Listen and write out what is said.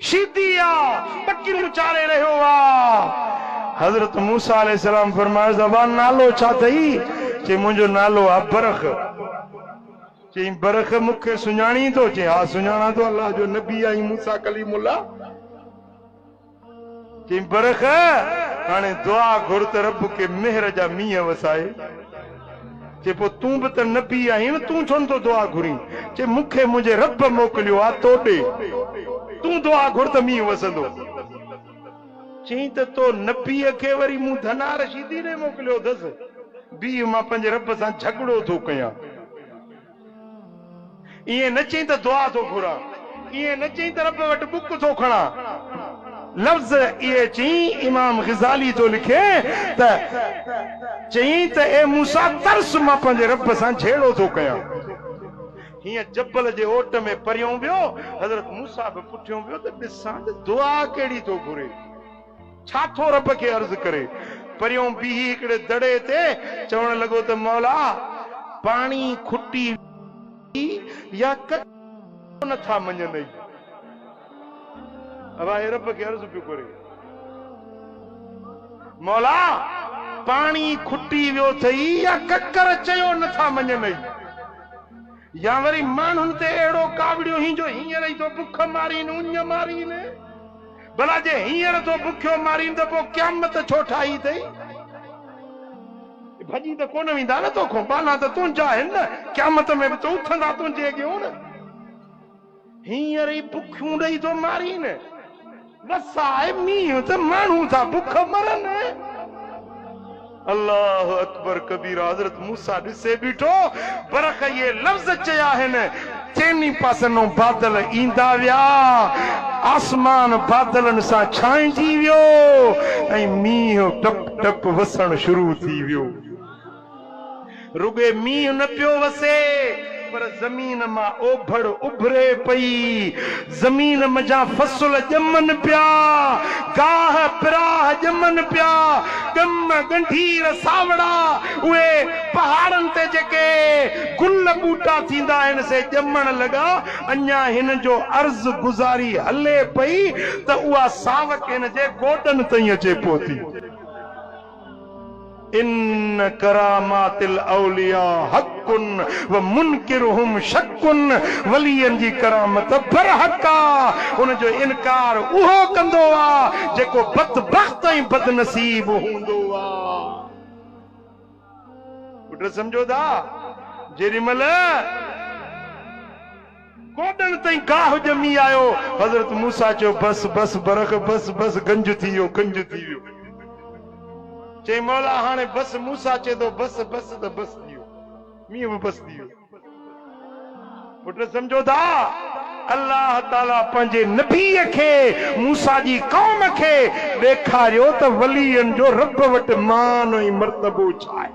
शीदी आ पक्की चारे रहो आ। हजरत मूसा अलैहिस्सलाम फरमाया ज़बान नालो छा थई? चे मुंहिंजो नालो आ बरख। चई बरख मूंखे सुञाणी थो? चे हा सुञाणा थो, अल्लाह जो नबी आई मूसा कलीमुल्लाह। चई बरख हाणे दुआ घुर त रब के मेहर जा मींहं वसाए। चे पो तूं बि त नबी आहीं न, तूं छो नथो दुआ घुरी? चे मूंखे मुंहिंजे रब मोकिलियो आहे तो ॾे, तूं दुआ घुर त मींहुं वसंदो। चई त तो नबीअ खे वरी मूं धना रशीदी ने मोकिलियो अथसि, बी मां पंहिंजे रब सां झगड़ो थो कयां। इएं न चई त दुआ थो घुरां, इएं न चई त रब वटि बुक थो खणा। लफ्ज़ इहे चई इमाम ग़ज़ाली थो लिखे त चई त ए मूसा तरस मां पंहिंजे रब सां झेड़ो थो कयां। हीअं जबल जे ओट में परियों वियो, हज़रत मूसा बि पुठियों वियो त ॾिसां त दुआ कहिड़ी थो घुरे, छा थो रब खे अर्ज़ करे। परियों बीही हिकिड़े दड़े ते चवण लॻो त मौला पाणी खुटी या नथा मञंदई। अब रब खे अर्ज़ पियो करे, मौला पाणी खुटी वियो अथई या ककर चयो नथा मञंदई, या वरी माण्हुनि ते अहिड़ो कावड़ियो ही जो हींअर ई तो बुख मारीन उञ मारीन। भला जे हींअर तो बुखियो मारीन त पोइ क़यामत छो ठाही अथई? भॼी त कोन वेंदा न तोखो, बाला त तुंहिंजा आहिनि न, क़यामत में बि त उथंदा तुंहिंजे अॻियां न। हींअर ई बुखियूं ॾेई थो मारीन, वसाए मींहुं त माण्हू था बुख मरनि। अल्लाह अकबर कबीर। हज़रत मूसा ॾिसे बीठो, बरख ये लफ़्ज़ चया आहिनि, चइनी पासनो बादल ईंदा विया, आसमान बादलनि सां छांइजी वियो ऐं मींहुं टप टप वसण शुरू थी वियो। रुगे मींहुं न पियो वसे पर ज़मीन मां ओभड़ उभरे पई, ज़मीन मजा फसल ॼमन पिया, गाह पिराह ॼमन पिया, गम गंढीर सावड़ा उहे पहाड़नि ते जेके गुल बूटा थींदा आहिनि से ॼमण लॻा। अञा हिन जो अर्ज़ गुज़ारी हले पई त उहा सावक हिन जे गोॾनि ताईं अचे पहुती। इन करामातिल औलिया हक़ुन व मुनकिरुहुम शक्कुन। वलियन जी करामत बरहक़ा, उन जो इनकार उहो कंदो आ जेको बदबख्त ऐं बदनसीब हूंदो आ। पुट समझो था, जेॾी महिल गोॾनि ताईं गाह ॼमी आयो, हज़रत मूसा चयो बस बस बरख बस बस, गंज थी वियो गंज थी वियो। चई मौला हाणे बस, मूसा चए थो बस बस त बस थी वियो, मींहुं बि बस थी वियो। पुट समझो था, अल्लाह ताला पंहिंजे नबीअ खे मूसा जी क़ौम खे ॾेखारियो त वलियनि जो रब वटि मान ऐं मर्तबो छा आहे।